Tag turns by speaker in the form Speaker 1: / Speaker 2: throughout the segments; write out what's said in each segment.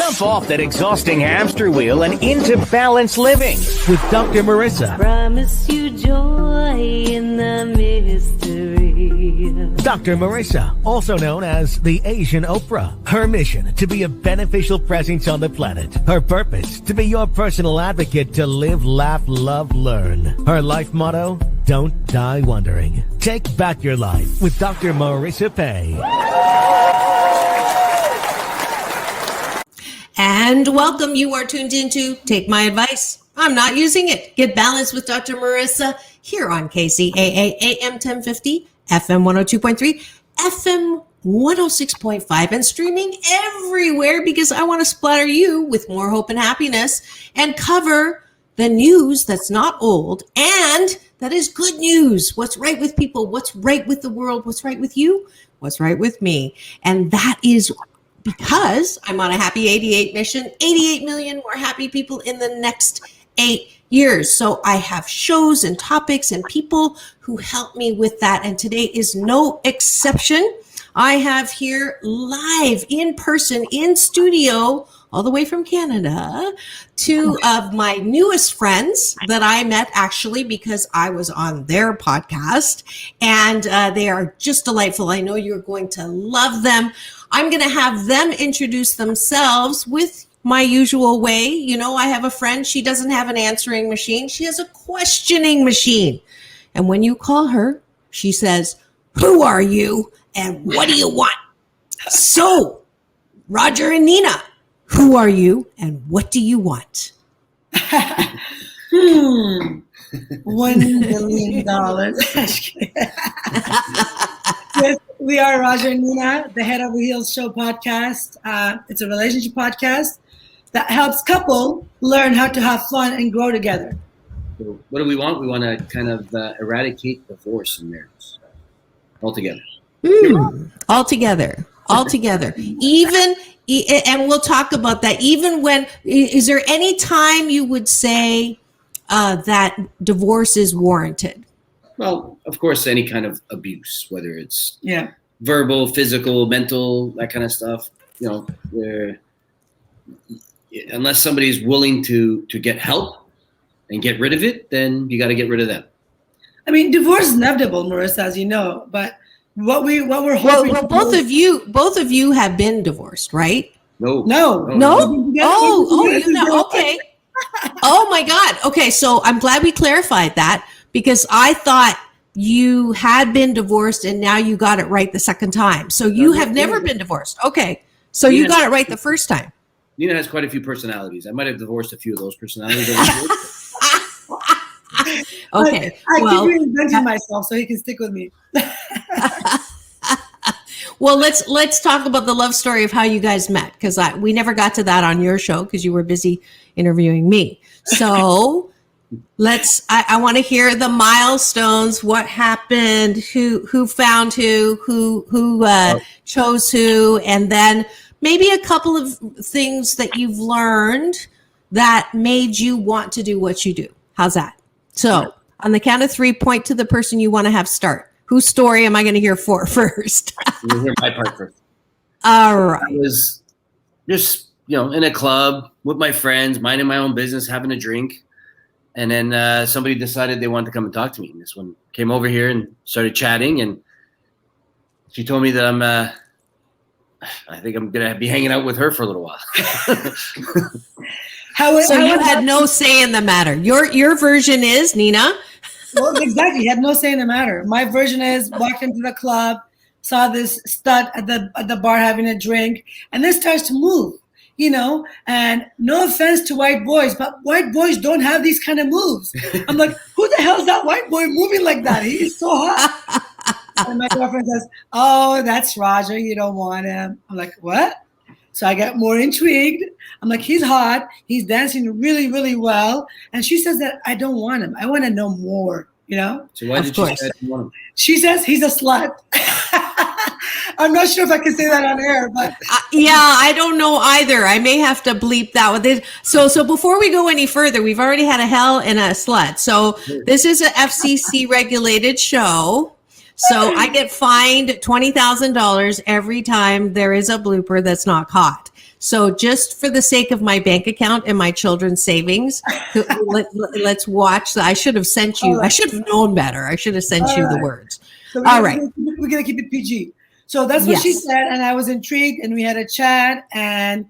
Speaker 1: Jump off that exhausting hamster wheel and into balanced living with Dr. Marissa.
Speaker 2: Promise you joy in the mystery.
Speaker 1: Dr. Marissa, also known as the Asian Oprah. Her mission, to be a beneficial presence on the planet. Her purpose, to be your personal advocate to live, laugh, love, learn. Her life motto, don't die wondering. Take back your life with Dr. Marissa Pay.
Speaker 3: And welcome. You are tuned into Take My Advice. I'm not using it. Get balanced with Dr. Marissa here on KCAA AM 1050, FM 102.3, FM 106.5, and streaming everywhere because I want to splatter you with more hope and happiness and cover the news that's not old and that is good news. What's right with people? What's right with the world? What's right with you? What's right with me? And that is because I'm on a happy 88 mission, 88 million more happy people in the next 8 years. So I have shows and topics and people who help me with that. And today is no exception. I have here live in person in studio, all the way from Canada, two of my newest friends that I met actually because I was on their podcast, and they are just delightful. I know you're going to love them. I'm going to have them introduce themselves with my usual way. You know, I have a friend, she doesn't have an answering machine. She has a questioning machine. And when you call her, she says, "Who are you and what do you want?" So, Roger and Nina, who are you and what do you want?
Speaker 4: $1 million. Yes, we are Roger and Nina, the Head Over Heels Show podcast. It's a relationship podcast that helps couples learn how to have fun and grow together.
Speaker 5: So what do we want? We want to kind of eradicate divorce in marriage altogether.
Speaker 3: All together. Even, and we'll talk about that. Even when, is there any time you would say that divorce is warranted?
Speaker 5: Well, of course, any kind of abuse, whether it's verbal, physical, mental, that kind of stuff. You know, unless somebody's willing to get help and get rid of it, then you got to get rid of them.
Speaker 4: I mean, divorce is inevitable, Marissa, as you know. But what we're hoping.
Speaker 3: Well, both of you have been divorced, right?
Speaker 5: No.
Speaker 3: Oh, you know. Okay. Oh my God. Okay, so I'm glad we clarified that because I thought you had been divorced and now you got it right the second time. So you have never been divorced. Okay, so you got it right the first time.
Speaker 5: Nina has quite a few personalities. I might have divorced a few of those personalities.
Speaker 3: Okay.
Speaker 4: I keep reinventing myself so he can stick with me.
Speaker 3: Well, let's talk about the love story of how you guys met because we never got to that on your show because you were busy interviewing me. So I want to hear the milestones. What happened? Who found who chose who, and then maybe a couple of things that you've learned that made you want to do what you do. How's that? So on the count of three, point to the person you want to have start. Whose story am I going to hear first?
Speaker 5: You'll hear my part first.
Speaker 3: All right.
Speaker 5: I was just, in a club with my friends, minding my own business, having a drink. And then somebody decided they wanted to come and talk to me. And this one came over here and started chatting. And she told me that I think I'm going to be hanging out with her for a little while.
Speaker 3: So you had no say in the matter. Your version is, Nina?
Speaker 4: Well, exactly. He had no say in the matter. My version is walked into the club, saw this stud at the bar having a drink, and then starts to move, and no offense to white boys, but white boys don't have these kind of moves. I'm like, who the hell is that white boy moving like that? He's so hot. And my girlfriend says, "Oh, that's Roger. You don't want him." I'm like, what? So I get more intrigued. I'm like, he's hot. He's dancing really, really well. And she says that I don't want him. I want to know more,
Speaker 5: So why did you say you want him?
Speaker 4: She says he's a slut. I'm not sure if I can say that on air, but
Speaker 3: I don't know either. I may have to bleep that with it. So before we go any further, we've already had a hell and a slut. So this is a FCC regulated show. So I get fined $20,000 every time there is a blooper that's not caught. So just for the sake of my bank account and my children's savings, let's watch. I should have sent you. I should have known better. I should have sent you the words.
Speaker 4: So
Speaker 3: All right.
Speaker 4: We're going to keep it PG. So that's what she said. And I was intrigued, and we had a chat. And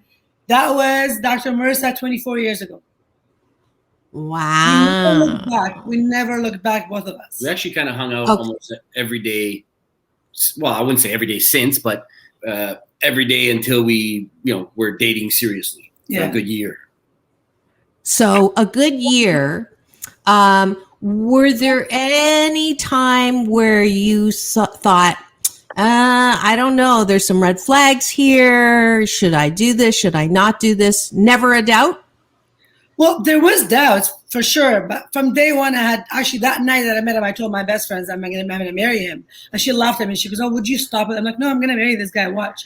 Speaker 4: that was Dr. Marissa 24 years ago.
Speaker 3: Wow.
Speaker 4: We never looked back, both of us.
Speaker 5: We actually kind of hung out almost every day. Well, I wouldn't say every day since, but every day until we, were dating seriously for a good year.
Speaker 3: So a good year. Were there any time where you thought, I don't know, there's some red flags here. Should I do this? Should I not do this? Never a doubt?
Speaker 4: Well, there was doubts for sure, but from day one, I had actually that night that I met him, I told my best friends I'm going to marry him, and she laughed at me. She goes, "Oh, would you stop it?" I'm like, "No, I'm going to marry this guy. Watch."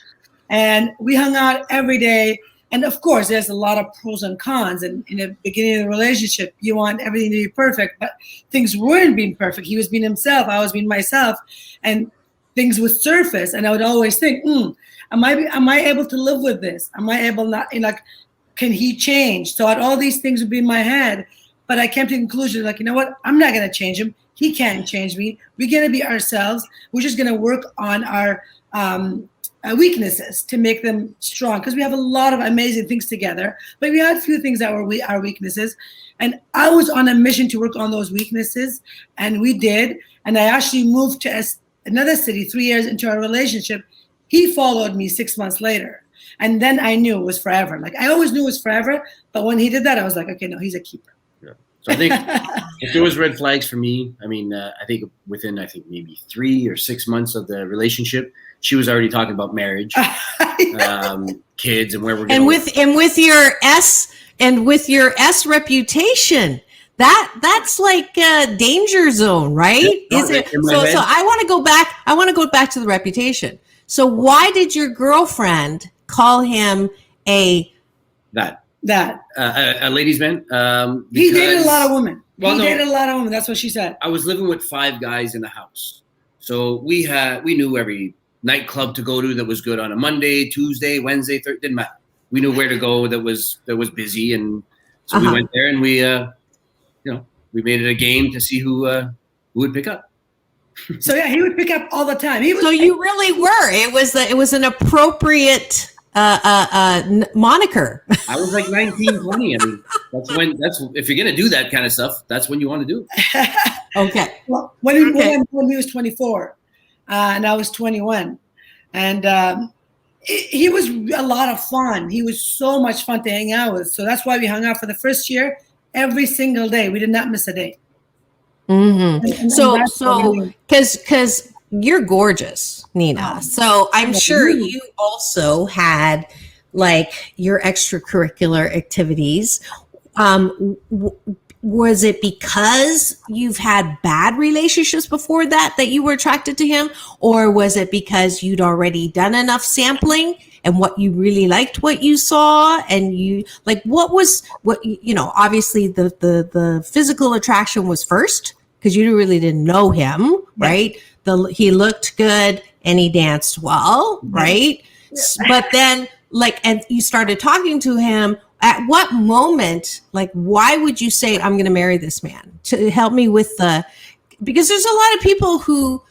Speaker 4: And we hung out every day, and of course, there's a lot of pros and cons. And in the beginning of the relationship, you want everything to be perfect, but things weren't being perfect. He was being himself, I was being myself, and things would surface, and I would always think, "Am I able to live with this? Am I able not?" Can he change? So all these things would be in my head, but I came to the conclusion, you know what? I'm not going to change him. He can't change me. We're going to be ourselves. We're just going to work on our weaknesses to make them strong, because we have a lot of amazing things together, but we had a few things that were our weaknesses. And I was on a mission to work on those weaknesses, and we did. And I actually moved to another city 3 years into our relationship. He followed me 6 months later. And then I knew it was forever. I always knew it was forever, but when he did that, I was like, okay, no, he's a keeper.
Speaker 5: Yeah. So I think if there was red flags for me, I think within maybe 3 or 6 months of the relationship, she was already talking about marriage, kids, and where we're going.
Speaker 3: And with your S reputation, that's like a danger zone, right?
Speaker 5: Yeah,
Speaker 3: So I want to go back. I want to go back to the reputation. So why did your girlfriend call him a
Speaker 5: ladies' man?
Speaker 4: He dated a lot of women. Dated a lot of women. That's what she said.
Speaker 5: I was living with 5 guys in the house, so we knew every nightclub to go to that was good on a Monday, Tuesday, Wednesday, Thursday. Didn't matter. We knew where to go that was busy, and so we went there, and we we made it a game to see who would pick up.
Speaker 4: So yeah, he would pick up all the time.
Speaker 3: So you really were. It was an appropriate moniker.
Speaker 5: I was like 19, 20. That's if you're gonna do that kind of stuff, that's when you want to do it.
Speaker 3: Okay.
Speaker 4: Well, when he was 24, and I was 21, and he was a lot of fun. He was so much fun to hang out with. So that's why we hung out for the first year every single day. We did not miss a day.
Speaker 3: Mm-hmm. So because you're gorgeous, Nina. So I'm sure you also had your extracurricular activities. Was it because you've had bad relationships before that you were attracted to him, or was it because you'd already done enough sampling and what you really liked what you saw, and you obviously the physical attraction was first, because you really didn't know him, right? He looked good and he danced well, right? Yeah. But then and you started talking to him. At what moment, why would you say, I'm going to marry this man? To help me with because there's a lot of people who,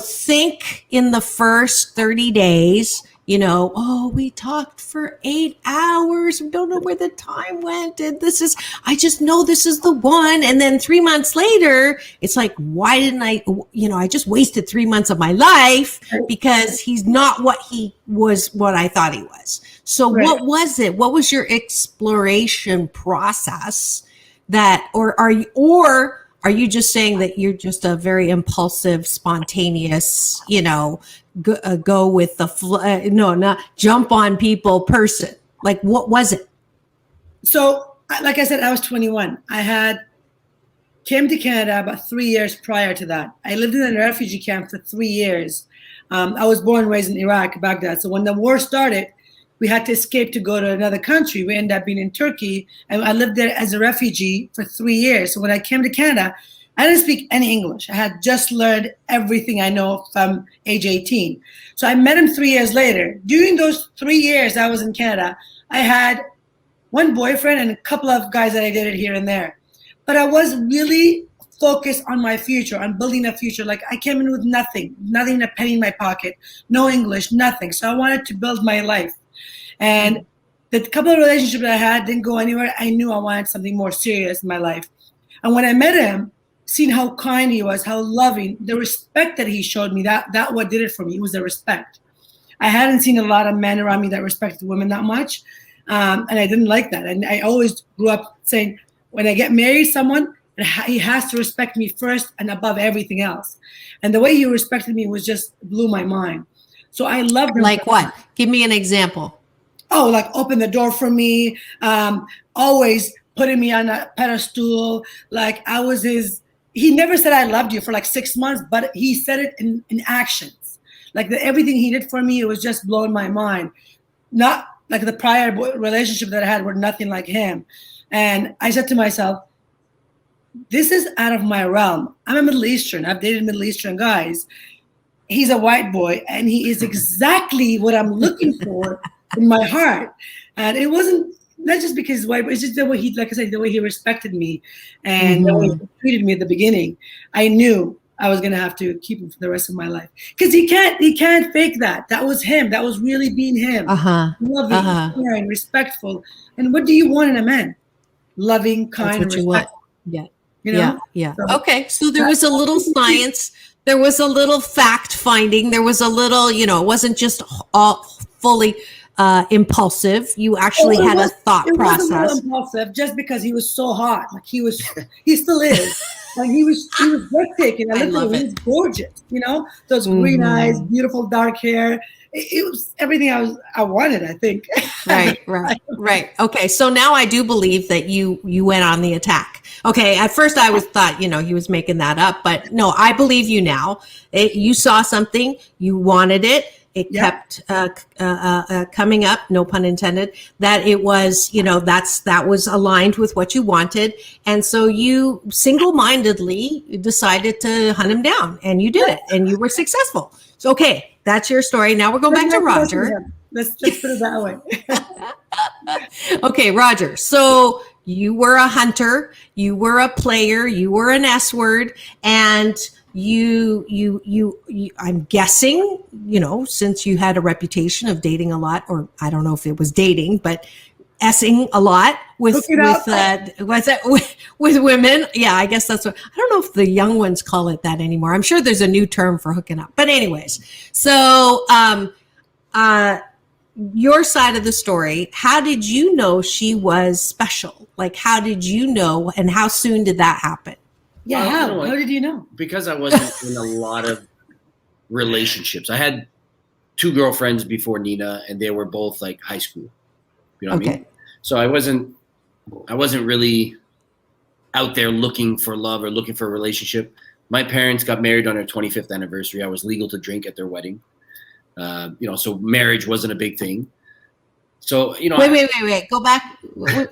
Speaker 3: think in the first 30 days, we talked for 8 hours. We don't know where the time went. And I just know this is the one. And then 3 months later, it's why didn't I just wasted 3 months of my life because he's not what I thought he was. So What was it? What was your exploration process or are you just saying that you're just a very impulsive, spontaneous, go with the flow, not jump on people person? What was it?
Speaker 4: So, like I said, I was 21. I came to Canada about 3 years prior to that. I lived in a refugee camp for 3 years. I was born and raised in Iraq, Baghdad. So when the war started, we had to escape to go to another country. We ended up being in Turkey, and I lived there as a refugee for 3 years. So when I came to Canada, I didn't speak any English. I had just learned everything I know from age 18. So I met him 3 years later. During those 3 years I was in Canada, I had one boyfriend and a couple of guys that I dated here and there. But I was really focused on my future, on building a future. Like I came in with nothing, a penny in my pocket, no English, nothing. So I wanted to build my life. And the couple of relationships that I had didn't go anywhere. I knew I wanted something more serious in my life. And when I met him, seeing how kind he was, how loving, the respect that he showed me, that what did it for me. It was the respect. I hadn't seen a lot of men around me that respected women that much. And I didn't like that. And I always grew up saying, when I get married someone, he has to respect me first and above everything else. And the way he respected me was just blew my mind. So I loved him.
Speaker 3: Like what? Give me an example.
Speaker 4: Oh, like open the door for me, always putting me on a pedestal. Like I was he never said I loved you for like 6 months, but he said it in actions. Like everything he did for me, it was just blowing my mind. Not like the prior relationship that I had were nothing like him. And I said to myself, this is out of my realm. I'm a Middle Eastern. I've dated Middle Eastern guys. He's a white boy, and he is exactly what I'm looking for in my heart. And it wasn't not just because he's white, but it's just the way he, like I said, the way he respected me and the way he treated me at the beginning. I knew I was gonna have to keep him for the rest of my life because he can't fake that. That was him. That was really being him. Loving, caring, respectful. And what do you want in a man? Loving, kind, and respectful.
Speaker 3: Yeah.
Speaker 4: You know?
Speaker 3: Yeah. So, okay. So there was a little science. There was a little fact finding. There was a little, it wasn't just all fully impulsive. You actually had a thought process. It wasn't
Speaker 4: impulsive just because he was so hot. Like he still is. Like he was breathtaking. I love it. He was gorgeous. Those green eyes, beautiful dark hair. It was everything I wanted, I think. Right.
Speaker 3: Okay. So now I do believe that you went on the attack. Okay. At first I thought, he was making that up, but no, I believe you now. You saw something, you wanted it. It kept coming up, no pun intended, that it was, that was aligned with what you wanted. And so you single-mindedly decided to hunt him down, and you did it, and you were successful. So, okay, that's your story. Now we're going back to Roger.
Speaker 4: Let's put it that
Speaker 3: way. Okay, Roger. So you were a hunter, you were a player, you were an S word, and you I'm guessing, since you had a reputation of dating a lot, or I don't know if it was dating, but S-ing a lot with women. Yeah, I guess that's what, I don't know if the young ones call it that anymore. I'm sure there's a new term for hooking up, but anyways, so, your side of the story, how did you know she was special? Like, how did you know, and how soon did that happen?
Speaker 4: Yeah, how did you know?
Speaker 5: Because I wasn't in a lot of relationships. I had 2 girlfriends before Nina, and they were both like high school. You know what I mean? So I wasn't really out there looking for love or looking for a relationship. My parents got married on their 25th anniversary. I was legal to drink at their wedding. So marriage wasn't a big thing. So,
Speaker 3: Wait. Go back.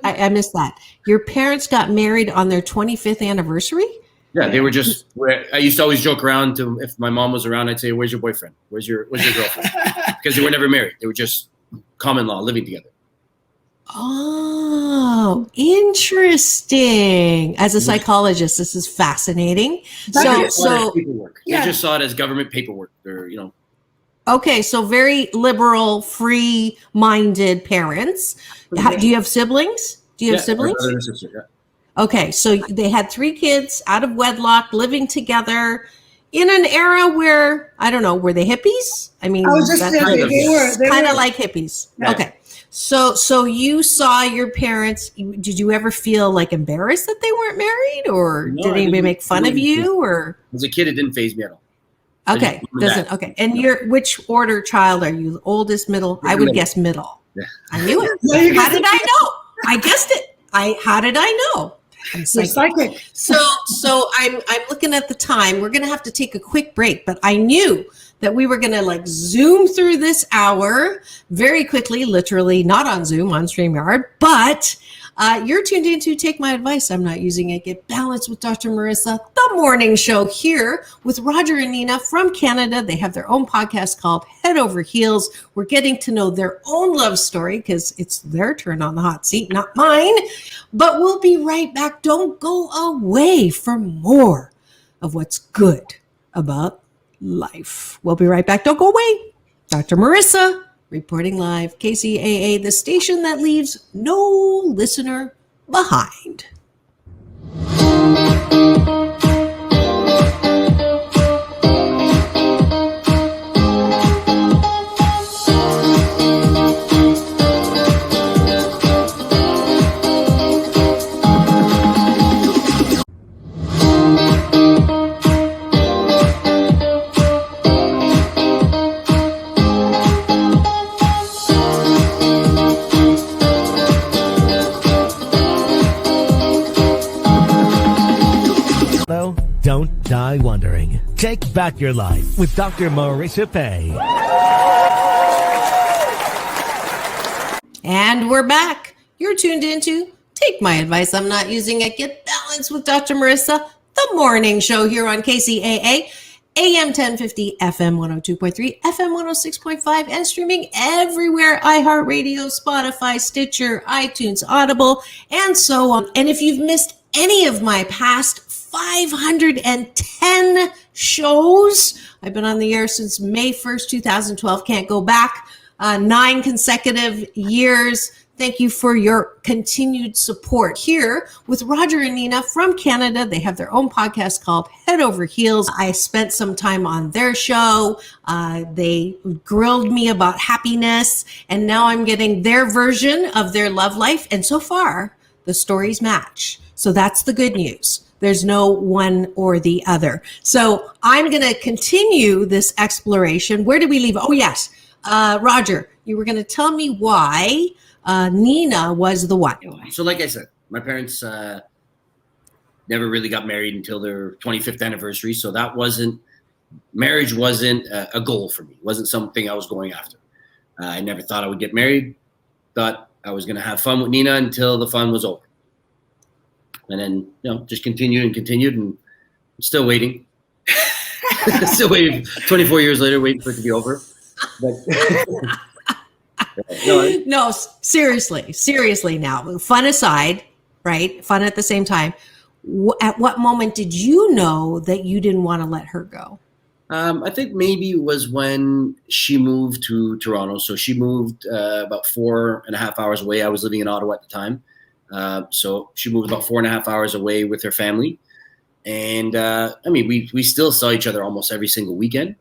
Speaker 3: I missed that. Your parents got married on their 25th anniversary?
Speaker 5: Yeah, they were just, I used to always joke around if my mom was around, I'd say, where's your boyfriend? Where's your girlfriend? Because they were never married. They were just common law, living together.
Speaker 3: Oh, interesting. As a psychologist, this is fascinating. So
Speaker 5: paperwork. They just saw it as government paperwork, or,
Speaker 3: Okay, so very liberal, free-minded parents. Do you have siblings? Okay, so they had 3 kids out of wedlock, living together in an era where, I don't know, were they hippies? I mean,
Speaker 4: they were
Speaker 3: kind of like hippies. Yeah. Okay, so you saw your parents. Did you ever feel like embarrassed that they weren't married, or did anybody make fun of you? Or
Speaker 5: as a kid, it didn't faze me at all.
Speaker 3: Okay, okay. And which order child are you? Oldest, middle? I would guess middle. Yeah. I knew it. How did I know? I guessed it. How did I know? I'm psychic. So I'm looking at the time. We're going to have to take a quick break, but I knew that we were going to like zoom through this hour very quickly, literally not on Zoom, on StreamYard, but you're tuned into Take My Advice. I'm not using it. Get Balanced with Dr. Marissa, the morning show here with Roger and Nina from Canada. They have their own podcast called Head Over Heels. We're getting to know their own love story because it's their turn on the hot seat, not mine. But we'll be right back. Don't go away for more of what's good about life. We'll be right back. Don't go away. Dr. Marissa reporting live, KCAA, the station that leaves no listener behind.
Speaker 1: Don't die wondering. Take back your life with Dr. Marissa Pay.
Speaker 3: And we're back. You're tuned into Take My Advice. I'm not using it. Get Balanced with Dr. Marissa, the morning show here on KCAA, AM 1050, FM 102.3, FM 106.5, and streaming everywhere. iHeartRadio, Spotify, Stitcher, iTunes, Audible, and so on. And if you've missed any of my past 510 shows. I've been on the air since May 1st, 2012. Can't go back 9 consecutive years. Thank you for your continued support here with Roger and Nina from Canada. They have their own podcast called Head Over Heels. I spent some time on their show. They grilled me about happiness, and now I'm getting their version of their love life. And so far, the stories match. So that's the good news. There's no one or the other. So I'm going to continue this exploration. Where did we leave? Oh, yes. Roger, you were going to tell me why Nina was the one.
Speaker 5: So like I said, my parents never really got married until their 25th anniversary. So marriage wasn't a goal for me. It wasn't something I was going after. I never thought I would get married. Thought I was going to have fun with Nina until the fun was over. And then, just continued and I'm still waiting. Still waiting 24 years later, waiting for it to be over. But
Speaker 3: no, seriously now, fun aside, right? Fun at the same time. At what moment did you know that you didn't want to let her go?
Speaker 5: I think maybe it was when she moved to Toronto. So she moved about 4.5 hours away. I was living in Ottawa at the time. So she moved about 4.5 hours away with her family. And we still saw each other almost every single weekend.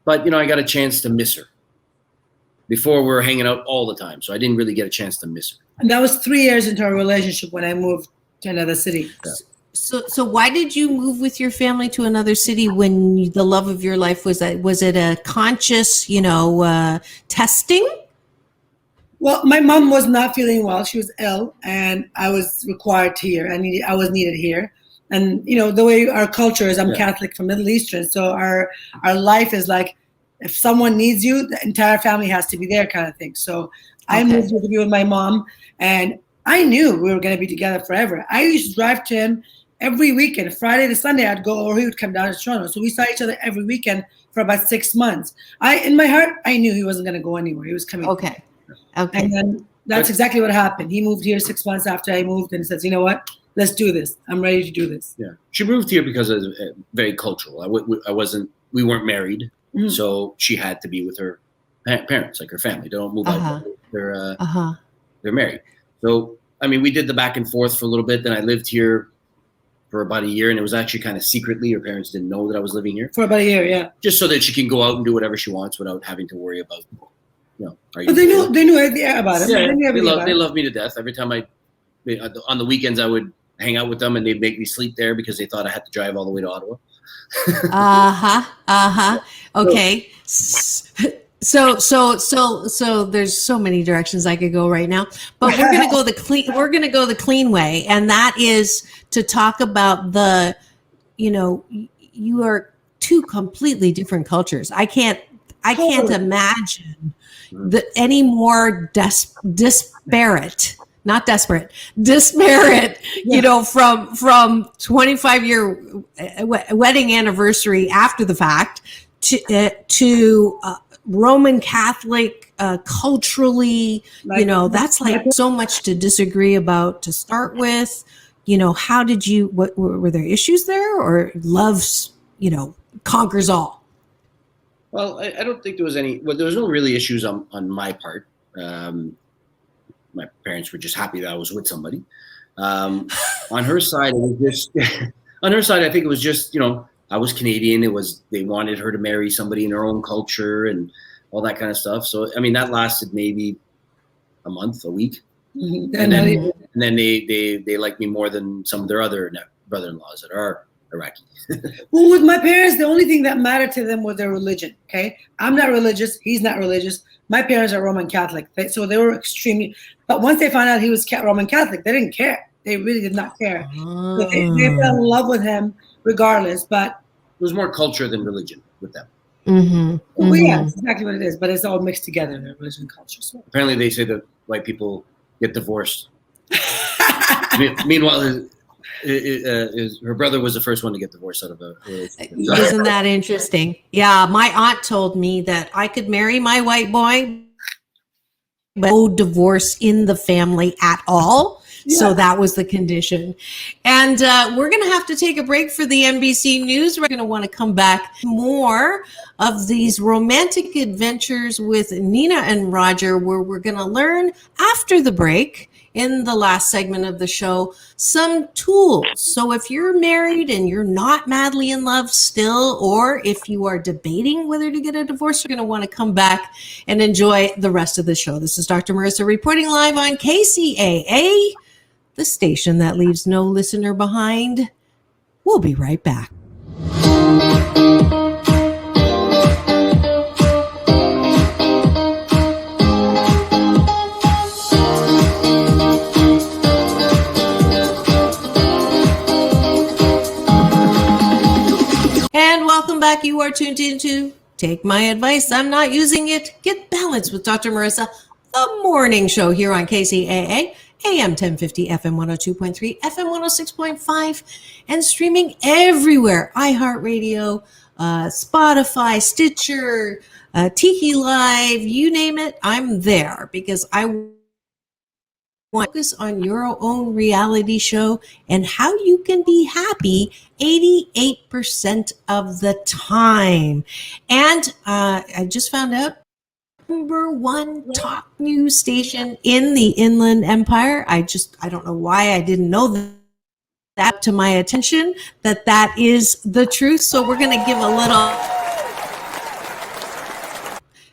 Speaker 5: But, I got a chance to miss her. Before we were hanging out all the time. So I didn't really get a chance to miss her.
Speaker 4: And that was 3 years into our relationship when I moved to another city.
Speaker 5: Yeah.
Speaker 3: So why did you move with your family to another city when the love of your life was that? Was it a conscious, testing?
Speaker 4: Well, my mom was not feeling well. She was ill, and I was required here. I was needed here. And, the way our culture is, I'm Catholic from Middle Eastern. So our life is like, if someone needs you, the entire family has to be there kind of thing. So I moved to be with my mom, and I knew we were going to be together forever. I used to drive to him every weekend. Friday to Sunday, I'd go, or he would come down to Toronto. So we saw each other every weekend for about 6 months. In my heart, I knew he wasn't going to go anywhere. He was coming.
Speaker 3: Okay.
Speaker 4: And then that's exactly what happened. He moved here 6 months after I moved and says, you know what? Let's do this. I'm ready to do this.
Speaker 5: Yeah. She moved here because it was very cultural. We weren't married. Mm-hmm. So she had to be with her parents, like her family. They don't move out. They're married. So, we did the back and forth for a little bit. Then I lived here for about a year, and it was actually kind of secretly. Her parents didn't know that I was living here.
Speaker 4: For about a year, yeah.
Speaker 5: Just so that she can go out and do whatever she wants without having to worry about,
Speaker 4: But they knew everything about it.
Speaker 5: Yeah, they love me to death. Every time on the weekends, I would hang out with them, and they'd make me sleep there because they thought I had to drive all the way to Ottawa.
Speaker 3: Okay. So there's so many directions I could go right now, but we're going to go the clean way. And that is to talk about you are two completely different cultures. I can't imagine any more disparate, not desperate, disparate, from 25-year wedding anniversary after the fact to Roman Catholic culturally, that's like so much to disagree about to start with. How did you, what were there issues there, or love's, conquers all?
Speaker 5: Well, I don't think there was any, there was no really issues on my part. My parents were just happy that I was with somebody. On her side, it was just, on her side, I think it was just, I was Canadian. They wanted her to marry somebody in her own culture and all that kind of stuff. So, I mean, that lasted maybe a month, a week.
Speaker 4: Mm-hmm.
Speaker 5: And then they like me more than some of their other brother-in-laws that are Iraqi.
Speaker 4: Well, with my parents, the only thing that mattered to them was their religion. Okay, I'm not religious. He's not religious. My parents are Roman Catholic, so they were extremely. But once they found out he was Roman Catholic, they didn't care. They really did not care. So they fell in love with him regardless. But
Speaker 5: it was more culture than religion with them.
Speaker 3: Mm-hmm.
Speaker 4: Well, yeah, that's exactly what it is. But it's all mixed together, the religion and culture. So.
Speaker 5: Apparently, they say that white people get divorced. Meanwhile, her brother was the first one to get divorced out of a relationship.
Speaker 3: Isn't that interesting? Yeah, my aunt told me that I could marry my white boy, but no divorce in the family at all. Yeah. So that was the condition. And we're going to have to take a break for the NBC News. We're going to want to come back more of these romantic adventures with Nina and Roger, where we're going to learn after the break, in the last segment of the show, some tools. So if you're married and you're not madly in love still, or if you are debating whether to get a divorce, you're going to want to come back and enjoy the rest of the show. This is Dr. Marissa reporting live on KCAA, the station that leaves no listener behind. We'll be right back. And welcome back. You are tuned into Take My Advice. I'm not using it. Get balanced with Dr. Marissa, the morning show here on KCAA, AM 1050, FM 102.3, FM 106.5, and streaming everywhere. iHeartRadio, Spotify, Stitcher, Tiki Live, you name it, I'm there because I want to focus on your own reality show and how you can be happy 88% of the time. And I just found out, #1 talk news station in the Inland Empire. I don't know why I didn't know that to my attention, that is the truth. So we're going to give a little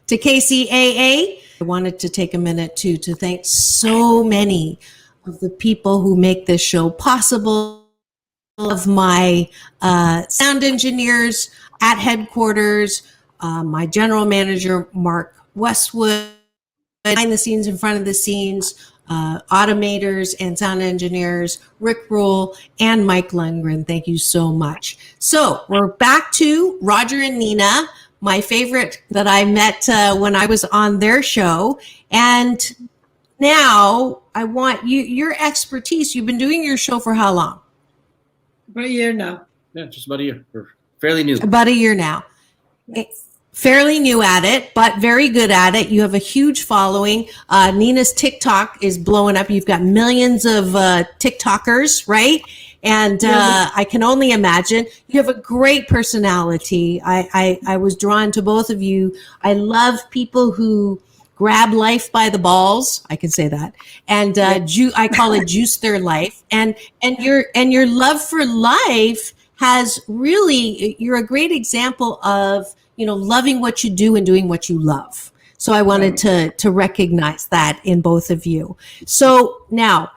Speaker 3: to KCAA. I wanted to take a minute to thank so many of the people who make this show possible, of my sound engineers at headquarters, my general manager, Mark Westwood, behind the scenes, in front of the scenes, automators and sound engineers, Rick Rule and Mike Lundgren. Thank you so much. So we're back to Roger and Nina, my favorite that I met when I was on their show. And now I want your expertise. You've been doing your show for how long?
Speaker 4: About a year now.
Speaker 5: Yeah, just about a year. We're fairly new.
Speaker 3: About a year now. Fairly new at it, but very good at it. You have a huge following. Nina's TikTok is blowing up. You've got millions of TikTokers, right? And I can only imagine. You have a great personality. I was drawn to both of you. I love people who grab life by the balls. I can say that. And I call it juice their life. And your love for life has really, you're a great example of, loving what you do and doing what you love. So I wanted to recognize that in both of you. So now,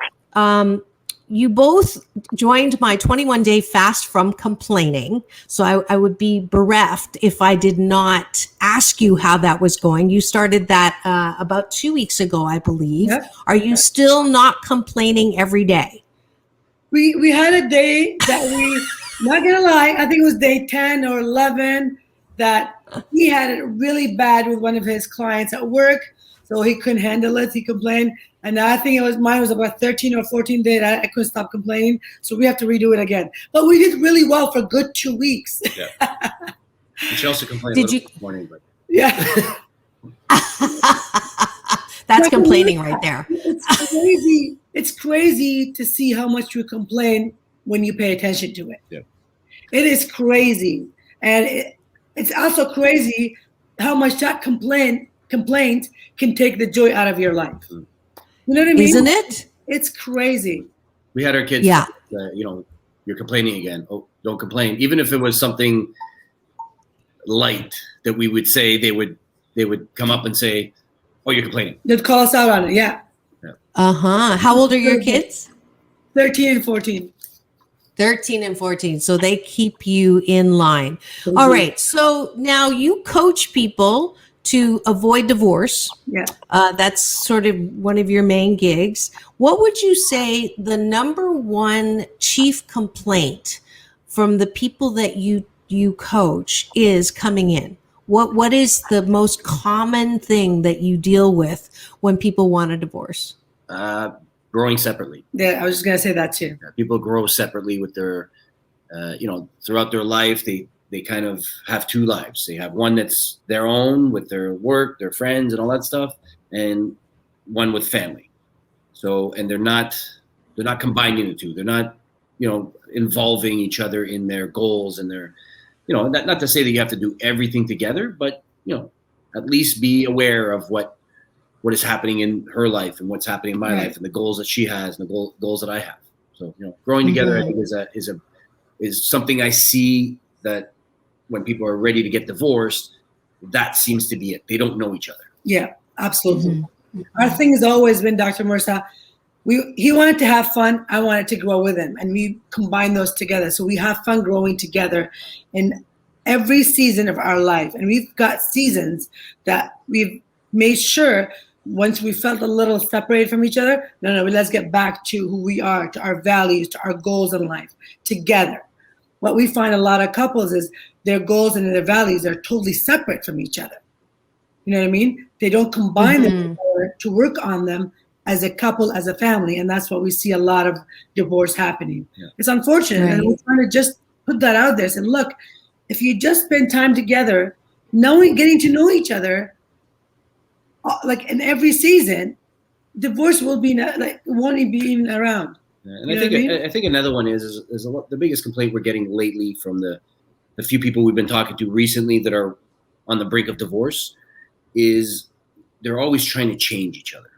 Speaker 3: you both joined my 21-day fast from complaining. So I would be bereft if I did not ask you how that was going. You started that about 2 weeks ago, I believe. Yep. Are you still not complaining every day?
Speaker 4: We had a day that Not gonna lie, I think it was day 10 or 11 that he had it really bad with one of his clients at work, so he couldn't handle it. He complained, and I think mine was about 13 or 14 days. I couldn't stop complaining, so we have to redo it again. But we did really well for a good 2 weeks.
Speaker 5: Yeah. She also complained a little bit this morning, but
Speaker 4: yeah.
Speaker 3: That's complaining right there.
Speaker 4: It's crazy. It's crazy to see how much you complain when you pay attention to it.
Speaker 5: Yeah.
Speaker 4: It is crazy. And it's also crazy how much that complaint can take the joy out of your life. You know what I mean?
Speaker 3: Isn't it?
Speaker 4: It's crazy.
Speaker 5: we had our kids,
Speaker 3: Yeah.
Speaker 5: You're complaining again. Oh, don't complain. Even if it was something light that we would say, they would come up and say, oh, you're complaining.
Speaker 4: They'd call us out on it. Yeah.
Speaker 3: Uh-huh. How old are your kids?
Speaker 4: 13 and 14.
Speaker 3: 13 and 14. So they keep you in line. All right. So now you coach people to avoid divorce.
Speaker 4: Yeah.
Speaker 3: That's sort of one of your main gigs. What would you say the number one chief complaint from the people that you coach is coming in? What is the most common thing that you deal with when people want a divorce?
Speaker 5: Growing separately.
Speaker 4: Yeah, I was just gonna say that too.
Speaker 5: People grow separately with their, throughout their life. They kind of have two lives. They have one that's their own with their work, their friends, and all that stuff, and one with family. So, and they're not combining the two. They're not, involving each other in their goals and their, not to say that you have to do everything together, but at least be aware of what is happening in her life and what's happening in my life and the goals that she has and the goals that I have. So, growing together, I think is something I see that when people are ready to get divorced, that seems to be it. They don't know each other.
Speaker 4: Yeah, absolutely. Our thing has always been, Dr. Marissa, he wanted to have fun. I wanted to grow with him, and we combine those together. So we have fun growing together in every season of our life. And we've got seasons that we've made sure once we felt a little separated from each other, no, let's get back to who we are, to our values, to our goals in life together. What we find a lot of couples is their goals and their values are totally separate from each other. You know what I mean? They don't combine them together to work on them as a couple, as a family. And that's what we see a lot of divorce happening. Yeah. It's unfortunate. Right. And we're trying to just put that out there. And look, if you just spend time together, getting to know each other, like in every season, divorce won't be even around.
Speaker 5: Yeah, and I think another one is the biggest complaint we're getting lately from the few people we've been talking to recently that are on the brink of divorce is they're always trying to change each other.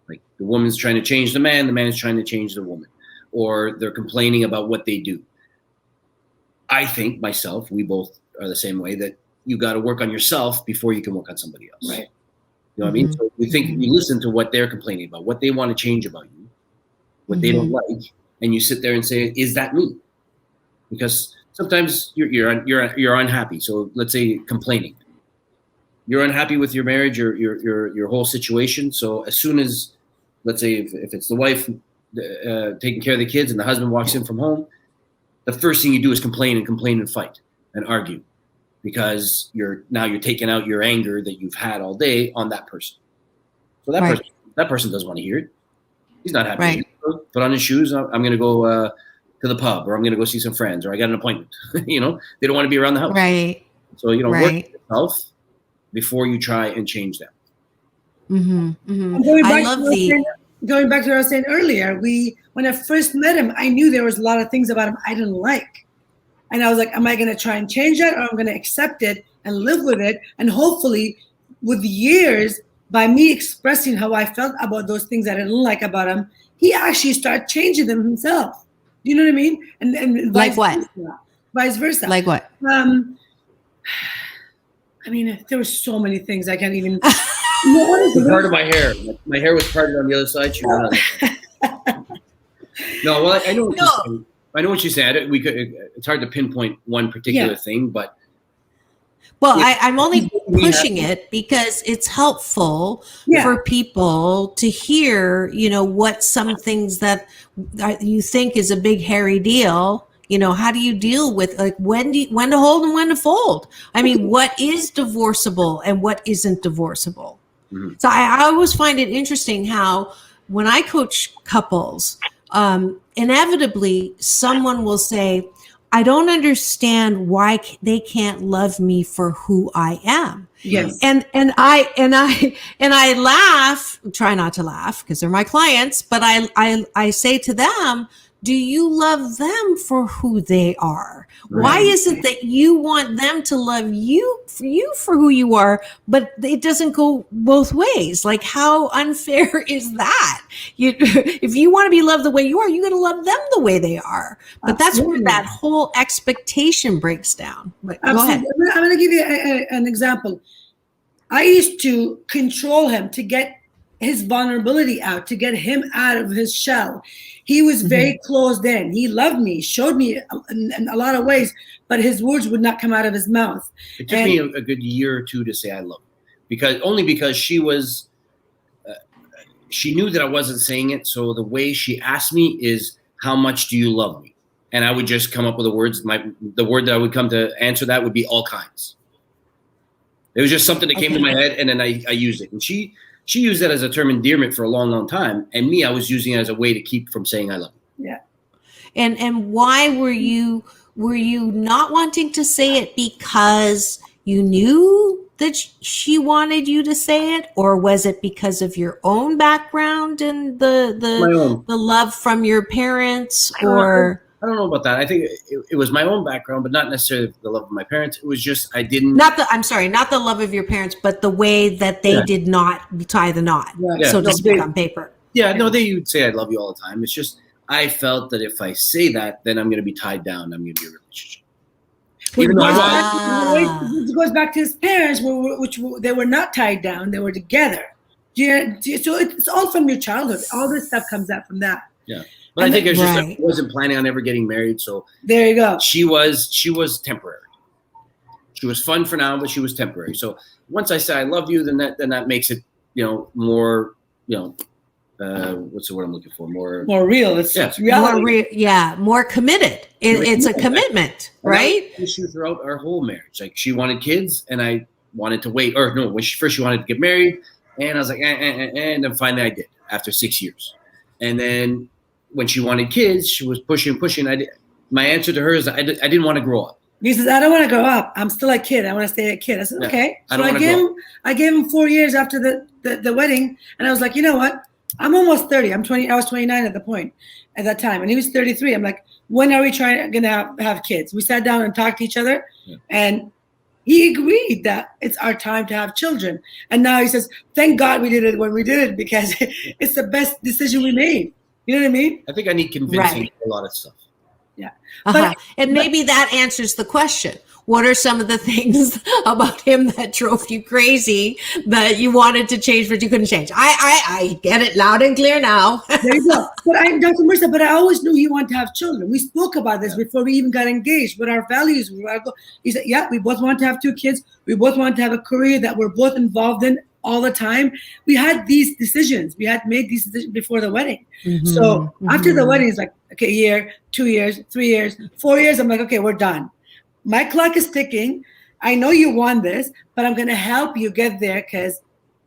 Speaker 5: Like the woman's trying to change the man is trying to change the woman, or they're complaining about what they do. I think myself, we both are the same way, that you got to work on yourself before you can work on somebody else.
Speaker 4: Right.
Speaker 5: You know what I mean? So you listen to what they're complaining about, what they want to change about you, what they don't like, and you sit there and say, "Is that me?" Because sometimes you're unhappy. So let's say complaining, you're unhappy with your marriage, your whole situation. So as soon as, let's say, if it's the wife taking care of the kids and the husband walks in from home, the first thing you do is complain and fight and argue, because you're taking out your anger that you've had all day on that person. So that person doesn't want to hear it. He's not happy.
Speaker 3: Right.
Speaker 5: Put on his shoes. I'm going to go to the pub, or I'm going to go see some friends, or I got an appointment. They don't want to be around the house.
Speaker 3: Right.
Speaker 5: So work yourself before you try and change them.
Speaker 4: Going back to what I was saying earlier, when I first met him, I knew there was a lot of things about him I didn't like. And I was like, am I going to try and change that, or I'm going to accept it and live with it? And hopefully with years, by me expressing how I felt about those things that I didn't like about him, he actually started changing them himself. Do you know what I mean? And
Speaker 3: like what?
Speaker 4: Vice versa.
Speaker 3: Like what?
Speaker 4: I mean, there were so many things I can't even.
Speaker 5: Part of my hair. My hair was parted on the other side. No, well, I know what you're saying. I know what you're saying. It's hard to pinpoint one particular thing, but.
Speaker 3: Well, I'm only pushing it because it's helpful for people to hear, what some things that you think is a big hairy deal, How do you deal with like when to hold and when to fold? I mean, what is divorceable and what isn't divorceable? Mm-hmm. So I always find it interesting how when I coach couples, inevitably someone will say, I don't understand why they can't love me for who I am.
Speaker 4: Yes.
Speaker 3: And I laugh, try not to laugh because they're my clients, but I say to them, do you love them for who they are? Right. Why is it that you want them to love you for who you are, but it doesn't go both ways? Like, how unfair is that? If you want to be loved the way you are, you got to love them the way they are. But that's where that whole expectation breaks down. But go ahead.
Speaker 4: I'm going to give you an example. I used to control him to get his vulnerability out, to get him out of his shell. He was very closed in. He loved me, showed me in a lot of ways, but his words would not come out of his mouth.
Speaker 5: It took me a good year or two to say I love him, because she was, she knew that I wasn't saying it. So the way she asked me is, how much do you love me? And I would just come up with the words. The word that I would come to answer that would be all kinds. It was just something that came to my head, and then I used it. And she used that as a term endearment for a long, long time. And me, I was using it as a way to keep from saying I love you.
Speaker 4: Yeah.
Speaker 3: And why were you not wanting to say it because you knew that she wanted you to say it, or was it because of your own background and the love from your parents? Or
Speaker 5: I don't know about that. I think it was my own background, but not necessarily the love of my parents. It was just not the love of your parents, but the way that they did not tie the knot, so to speak, on paper. Yeah, no, they would say I love you all the time. It's just I felt that if I say that, then I'm going to be tied down. I'm going to be in a relationship.
Speaker 4: It goes back to his parents, which they were not tied down; they were together. Yeah, so it's all from your childhood. All this stuff comes out from that.
Speaker 5: Yeah. But I think it's just I wasn't planning on ever getting married, so
Speaker 4: there you go.
Speaker 5: She was temporary. She was fun for now, but she was temporary. So once I say I love you, then that makes it more what's the word I'm looking for? More real.
Speaker 4: It's reality.
Speaker 3: More committed. It's a commitment, right?
Speaker 5: Issue throughout our whole marriage. Like, she wanted kids, and I wanted to wait. Or no, first she wanted to get married, and I was like, and then finally I did after 6 years, and then. When she wanted kids, she was pushing. My answer to her is I didn't want to grow up.
Speaker 4: He says, I don't want to grow up. I'm still a kid. I want to stay a kid. I said, okay. So I gave him 4 years after the wedding. And I was like, you know what? I'm almost 30. I'm 20. I was 29 at that time. And he was 33. I'm like, when are we going to have kids? We sat down and talked to each other. Yeah. And he agreed that it's our time to have children. And now he says, thank God we did it when we did it, because it's the best decision we made. You know what I mean?
Speaker 5: I think I need convincing a lot of stuff.
Speaker 4: Yeah.
Speaker 3: And maybe that answers the question. What are some of the things about him that drove you crazy that you wanted to change but you couldn't change? I get it loud and clear now.
Speaker 4: There you go. Dr. Marissa, but I always knew he wanted to have children. We spoke about this before we even got engaged, what our values were. He said, yeah, we both want to have 2 kids. We both want to have a career that we're both involved in all the time. We had these decisions. We had made these decisions before the wedding. Mm-hmm. So after the wedding, it's like, okay, a year, 2 years, 3 years, 4 years. I'm like, okay, we're done. My clock is ticking. I know you want this, but I'm going to help you get there, because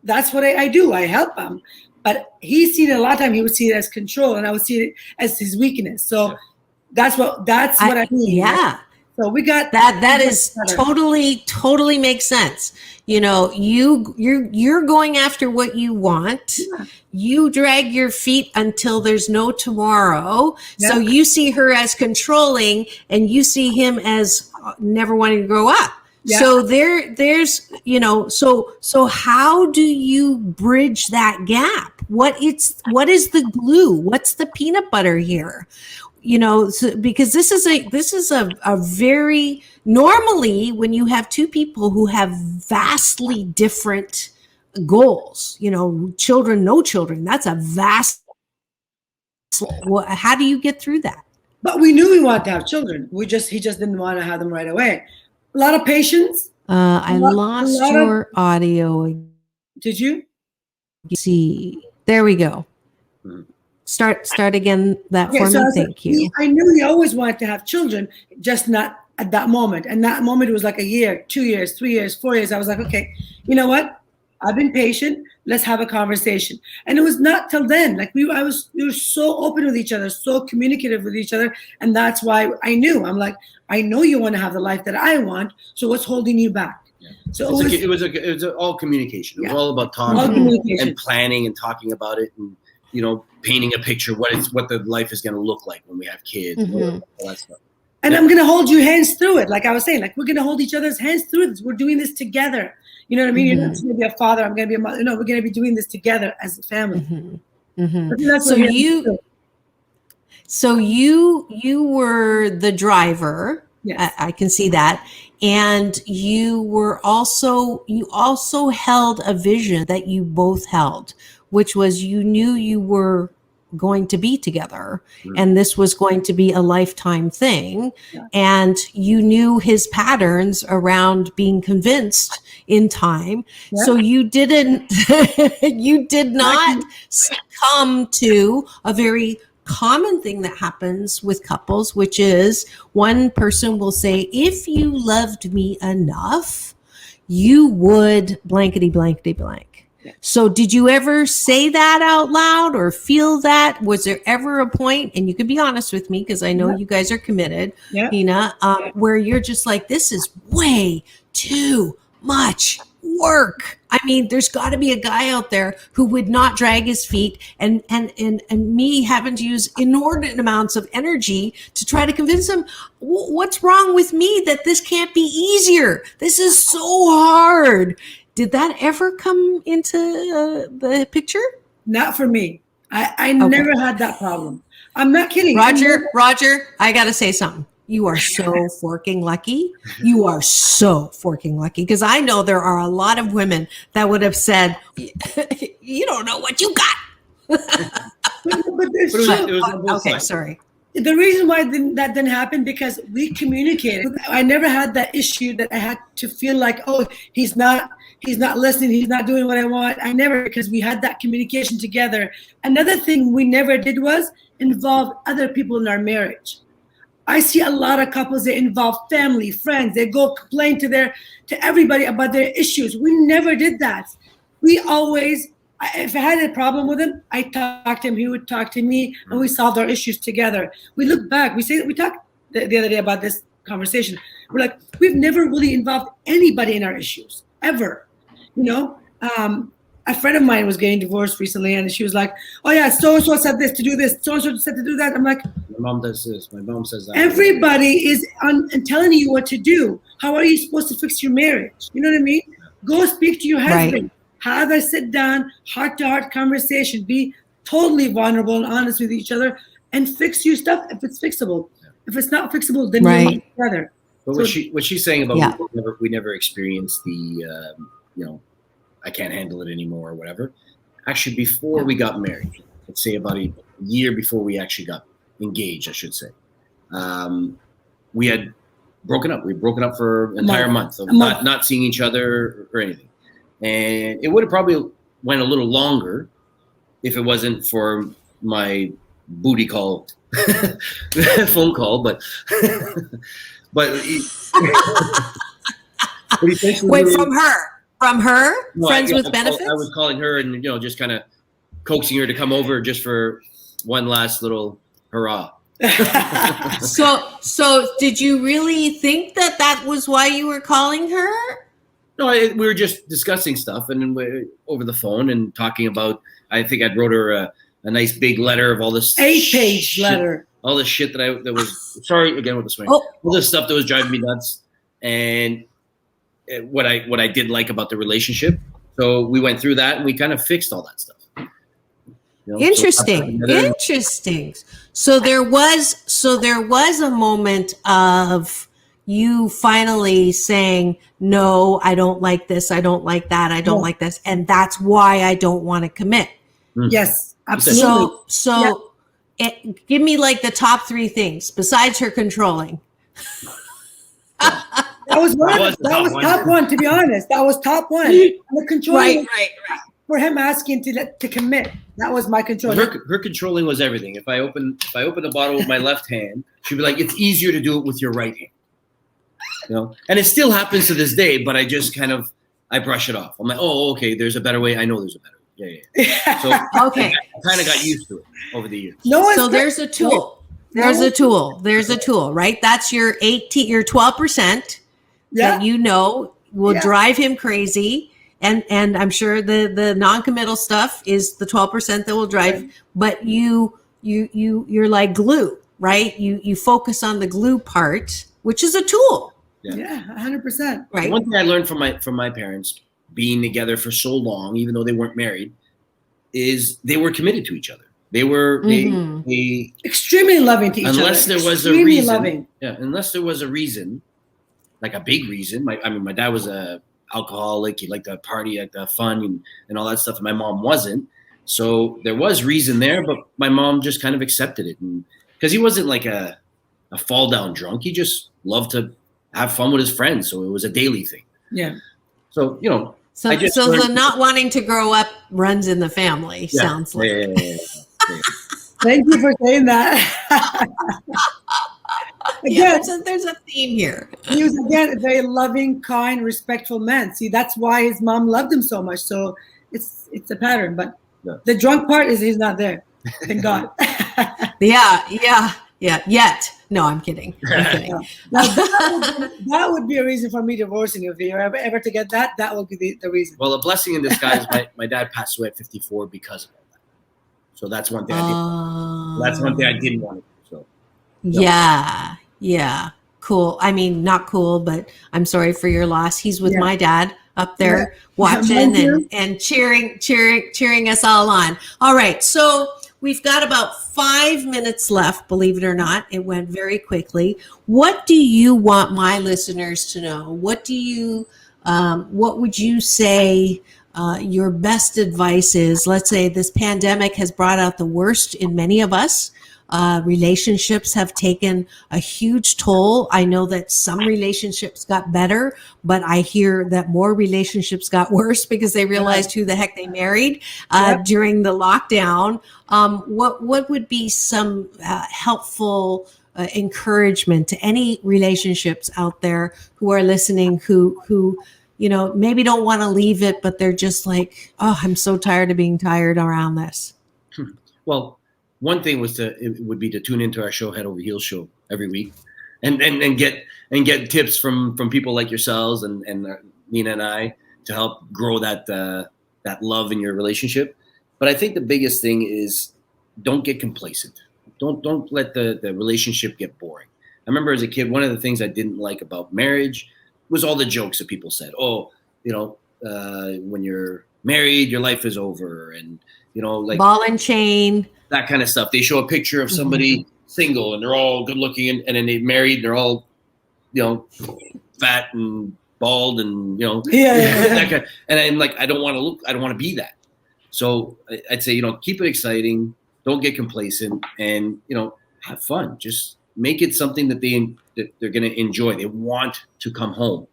Speaker 4: that's what I do. I help him. But he's seen it a lot of time. He would see it as control, and I would see it as his weakness. So that's what I mean.
Speaker 3: Yeah.
Speaker 4: So we got
Speaker 3: that. That is totally makes sense. You're going after what you want. Yeah. You drag your feet until there's no tomorrow. Yeah. So you see her as controlling, and you see him as never wanting to grow up. Yeah. So there's so how do you bridge that gap? What is the glue? What's the peanut butter here? Because this is a very, normally when you have 2 people who have vastly different goals, children, no children, that's a vast, how do you get through that?
Speaker 4: But we knew we wanted to have children. He just didn't want to have them right away. A lot of patience.
Speaker 3: I lost your audio.
Speaker 4: Did you?
Speaker 3: See, there we go. Start again that
Speaker 4: Okay,
Speaker 3: for
Speaker 4: so
Speaker 3: me.
Speaker 4: I said,
Speaker 3: Thank you.
Speaker 4: I knew he always wanted to have children, just not at that moment. And that moment was like a year, 2 years, 3 years, 4 years. I was like, okay, you know what? I've been patient. Let's have a conversation. And it was not till then. Like we were so open with each other, so communicative with each other. And that's why I knew. I'm like, I know you want to have the life that I want. So what's holding you back?
Speaker 5: Yeah.
Speaker 4: So
Speaker 5: it was all communication. It was all about
Speaker 4: all
Speaker 5: talking
Speaker 4: communication.
Speaker 5: and planning and talking about it, and painting a picture what the life is going to look like when we have kids, all that stuff.
Speaker 4: And I'm going to hold your hands through it. Like I was saying, like we're going to hold each other's hands through this. We're doing this together. You know what I mean? You're not just going to be a father. I'm going to be a mother. No, we're going to be doing this together as a family. I think that's what
Speaker 3: So you were the driver.
Speaker 4: Yes.
Speaker 3: I can see that. And you also held a vision that you both held, which was you knew you were going to be together and this was going to be a lifetime thing.
Speaker 4: Yeah.
Speaker 3: And you knew his patterns around being convinced in time.
Speaker 4: Yeah.
Speaker 3: So you did not succumb to a very common thing that happens with couples, which is one person will say, if you loved me enough, you would blankety blankety blank. So did you ever say that out loud or feel that? Was there ever a point, and you can be honest with me because I know you guys are committed, Hina, where you're just like, this is way too much work. I mean, there's got to be a guy out there who would not drag his feet and me having to use inordinate amounts of energy to try to convince him, what's wrong with me that this can't be easier? This is so hard. Did that ever come into the picture?
Speaker 4: Not for me. I never had that problem. I'm not kidding.
Speaker 3: Roger, I got to say something. You are so forking lucky. You are so forking lucky because I know there are a lot of women that would have said, you don't know what you got.
Speaker 4: But there's
Speaker 3: okay, sorry.
Speaker 4: The reason why that didn't happen because we communicated. I never had that issue that I had to feel like, oh, he's not listening, he's not doing what I want. I never, because we had that communication together. Another thing we never did was involve other people in our marriage. I see a lot of couples that involve family, friends. They go complain to everybody about their issues. We never did that. We always, if I had a problem with him, I talked to him, he would talk to me, and we solved our issues together. We look back, we talked the other day about this conversation. We're like, we've never really involved anybody in our issues, ever. A friend of mine was getting divorced recently, and she was like, oh yeah, so-and-so said this to do this, so-and-so said to do that. I'm like,
Speaker 5: my mom does this, my mom says that.
Speaker 4: Everybody is telling you what to do. How are you supposed to fix your marriage? You know what I mean? Go speak to your husband. Right. Have a sit down, heart-to-heart conversation. Be totally vulnerable and honest with each other and fix your stuff if it's fixable. If it's not fixable, then you're not together.
Speaker 5: But what she's saying about we never experienced the, I can't handle it anymore or whatever. Actually, before we got married, let's say about a year before we actually got engaged, I should say, we had broken up. We'd broken up for an entire month of not seeing each other or anything. And it would have probably went a little longer if it wasn't for my booty call phone call, but
Speaker 3: wait, from her friends with benefits.
Speaker 5: I was calling her and just kind of coaxing her to come over just for one last little hurrah.
Speaker 3: So did you really think that was why you were calling her?
Speaker 5: No, we were just discussing stuff and over the phone and talking about. I think I wrote her a nice big letter of all this
Speaker 4: 8-page letter,
Speaker 5: all this shit that was sorry again with the swing, all this stuff that was driving me nuts, and what I did like about the relationship. So we went through that and we kind of fixed all that stuff.
Speaker 3: Interesting. So there was a moment of you finally saying, no, I don't like this. I don't like that. I don't like this. And that's why I don't want to commit.
Speaker 4: Yes, absolutely.
Speaker 3: So give me like the top 3 things besides her controlling.
Speaker 4: That was top one, to be honest. That was top one. The controlling.
Speaker 3: Right.
Speaker 4: for him asking to commit. That was my control.
Speaker 5: Her controlling was everything. If I open the bottle with my left hand, she'd be like, "It's easier to do it with your right hand." And it still happens to this day, but I just I brush it off. I'm like, "Oh, okay, there's a better way. I know there's a better way." Yeah. So
Speaker 3: okay,
Speaker 5: I kind of got used to it over the years.
Speaker 3: So there's a tool. There's a tool, right? That's your 12% that will drive him crazy. And I'm sure the non-committal stuff is the 12% that will drive, but you're like glue, right? You focus on the glue part, which is a tool.
Speaker 4: Yeah, 100%.
Speaker 3: Right.
Speaker 5: One thing I learned from my parents being together for so long, even though they weren't married, is they were committed to each other. They were they
Speaker 4: extremely loving to each other.
Speaker 5: Unless there was a reason. Loving. Yeah, unless there was a reason, like a big reason. My dad was a alcoholic. He liked to party, like the fun and all that stuff. And my mom wasn't. So there was reason there, but my mom just kind of accepted it. And because he wasn't like a fall down drunk. He just loved to have fun with his friends. So it was a daily thing.
Speaker 4: Yeah.
Speaker 5: So,
Speaker 3: So the not wanting to grow up runs in the family, sounds like.
Speaker 5: Yeah.
Speaker 4: Thank you for saying that. Again,
Speaker 3: there's a theme here.
Speaker 4: He was, again, a very loving, kind, respectful man. See, that's why his mom loved him so much. So it's a pattern. But the drunk part is he's not there. Thank God.
Speaker 3: Yeah. Yet. No, I'm kidding.
Speaker 4: Now, that would be a reason for me divorcing you. If you're ever to get that would be the reason.
Speaker 5: Well, a blessing in disguise, my dad passed away at 54 because of all that. So that's one thing I didn't. That's one thing I didn't want to do. So.
Speaker 3: Yeah. Cool. I mean, not cool, but I'm sorry for your loss. He's with my dad up there watching and cheering us all on. All right. So we've got about 5 minutes left, believe it or not. It went very quickly. What do you want my listeners to know? What would you say your best advice is? Let's say this pandemic has brought out the worst in many of us. Relationships have taken a huge toll. I know that some relationships got better, but I hear that more relationships got worse because they realized who the heck they married during the lockdown. What would be some helpful encouragement to any relationships out there who are listening who maybe don't want to leave it, but they're just like, oh, I'm so tired of being tired around this?
Speaker 5: Well, one thing would be to tune into our show, Head Over Heels show, every week, and get tips from people like yourselves and Nina and I to help grow that love in your relationship. But I think the biggest thing is don't get complacent. Don't let the relationship get boring. I remember as a kid, one of the things I didn't like about marriage was all the jokes that people said. Oh, when you're married, your life is over, and like
Speaker 3: ball and chain.
Speaker 5: That kind of stuff. They show a picture of somebody single and they're all good looking and then they married and they're all, fat and bald and, that kind. And I'm like, I don't want to be that. So I'd say, keep it exciting. Don't get complacent and, have fun. Just make it something that they're going to enjoy. They want to come home,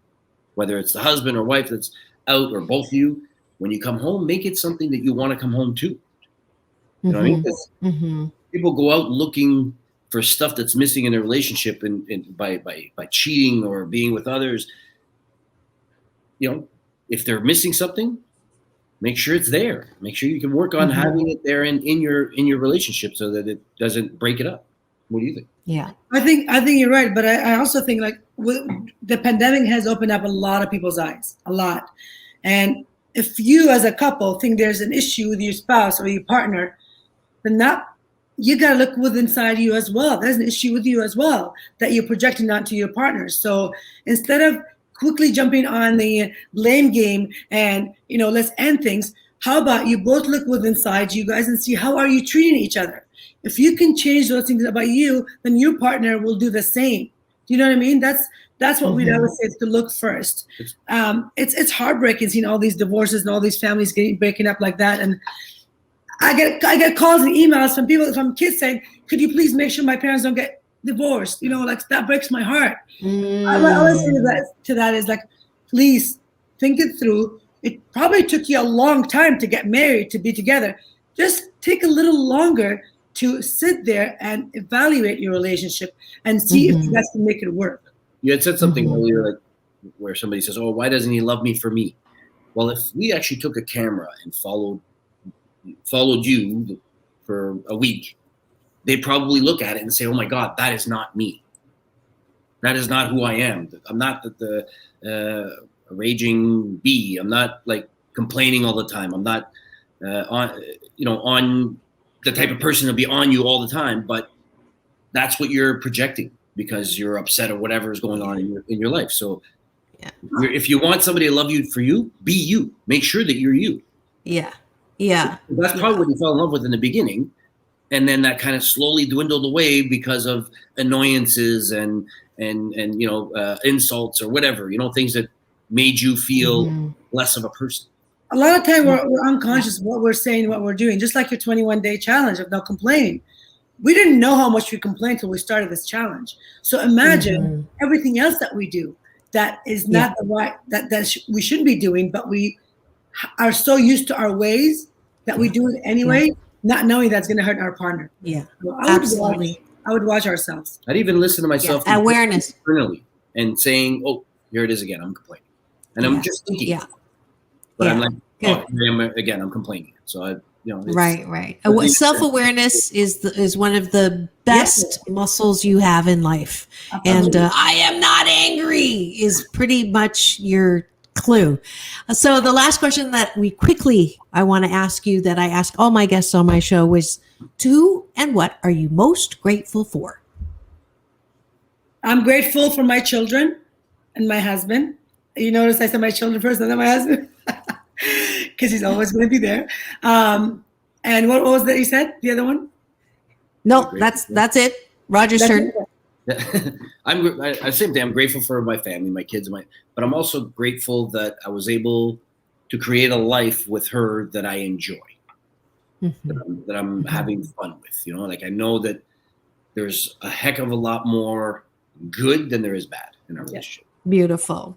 Speaker 5: whether it's the husband or wife that's out or both of you. When you come home, make it something that you want to come home to. You know what I mean? People go out looking for stuff that's missing in their relationship and by cheating or being with others. If they're missing something, make sure it's there. Make sure you can work on having it there in your relationship so that it doesn't break it up. What do you think?
Speaker 3: Yeah,
Speaker 4: I think you're right, but I also think the pandemic has opened up a lot of people's eyes, a lot. And if you as a couple think there's an issue with your spouse or your partner, then you got to look within inside you as well. There's an issue with you as well that you're projecting onto your partner. So instead of quickly jumping on the blame game and, let's end things, how about you both look within inside you guys and see how are you treating each other? If you can change those things about you, then your partner will do the same. Do you know what I mean? That's what we'd always say, is to look first. It's heartbreaking seeing all these divorces and all these families breaking up like that. And I get calls and emails from kids saying, could you please make sure my parents don't get divorced? That breaks my heart. I always say to that is please think it through. it probably took you a long time to get married, to be together. Just take a little longer to sit there and evaluate your relationship and see if you guys can make it work.
Speaker 5: You had said something earlier, like where somebody says, "Oh, why doesn't he love me for me?" Well, if we actually took a camera and followed you for a week, they'd probably look at it and say, "Oh my God, that is not me. That is not who I am. I'm not the raging bee. I'm not like complaining all the time. I'm not on the type of person to be on you all the time." But that's what you're projecting because you're upset or whatever is going on in your life. So if you want somebody to love you for you, be you. Make sure that you're you.
Speaker 3: Yeah.
Speaker 5: That's probably what you fell in love with in the beginning. And then that kind of slowly dwindled away because of annoyances and insults or whatever, things that made you feel less of a person.
Speaker 4: A lot of time we're unconscious of what we're saying, what we're doing, just like your 21-day challenge of not complaining. We didn't know how much we complained until we started this challenge. So imagine everything else that we do that is not the right, that we shouldn't be doing, but we are so used to our ways that we do it anyway, not knowing that's going to hurt our partner.
Speaker 3: Yeah,
Speaker 4: so
Speaker 3: absolutely.
Speaker 4: I would watch ourselves.
Speaker 5: I'd even listen to myself
Speaker 3: awareness
Speaker 5: internally and saying, "Oh, here it is again. I'm complaining," and I'm just thinking. Yeah. But I'm like, "Oh, again, I'm complaining." So
Speaker 3: right. Self-awareness is one of the best muscles you have in life. Absolutely. And I am not angry is pretty much your clue. So the last question that I want to ask you, that I ask all my guests on my show, was who and what are you most grateful for?
Speaker 4: I'm grateful for my children and my husband. You notice I said my children first and then my husband because he's always going to be there. And what was that you said? The other one?
Speaker 3: No, that's it. Roger's turn.
Speaker 5: I'm grateful for my family, my kids, but I'm also grateful that I was able to create a life with her that I enjoy, that I'm having fun with. Like I know that there's a heck of a lot more good than there is bad in our relationship.
Speaker 3: Beautiful.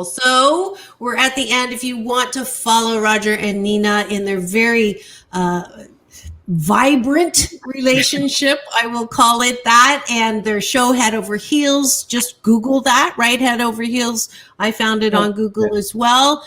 Speaker 3: So we're at the end. If you want to follow Roger and Nina in their very vibrant relationship, I will call it that, and their show Head Over Heels, just Google that, right? Head Over Heels. I found it on Google as well.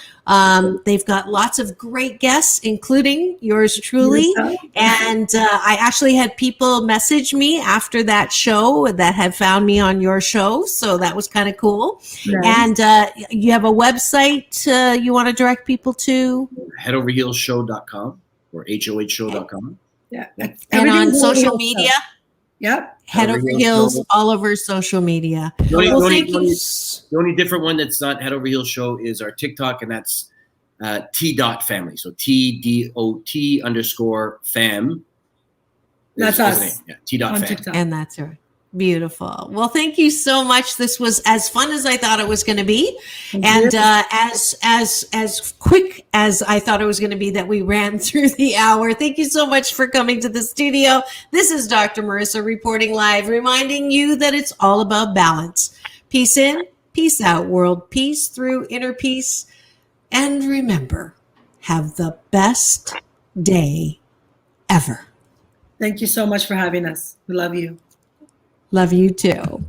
Speaker 3: They've got lots of great guests, including yours truly. And I actually had people message me after that show that had found me on your show. So that was kind of cool. Nice. And you have a website you want to direct people to?
Speaker 5: Headoverheelsshow.com or HOHshow.com.
Speaker 4: Yeah.
Speaker 3: And on social media?
Speaker 4: Yep.
Speaker 3: Head Over Heels all over social media.
Speaker 5: The only different one that's not Head Over Heels Show is our TikTok, and that's T.family. So TDOT_fam.
Speaker 4: That's us.
Speaker 5: Yeah, T.fam.
Speaker 3: And that's her. Beautiful. Well, thank you so much. This was as fun as I thought it was going to be, and as quick as I thought it was going to be that we ran through the hour. Thank you so much for coming to the studio. This is Dr. Marissa reporting live, reminding you that it's all about balance. Peace in, peace out, world peace through inner peace. And remember, have the best day ever.
Speaker 4: Thank you so much for having us. We love you.
Speaker 3: Love you too.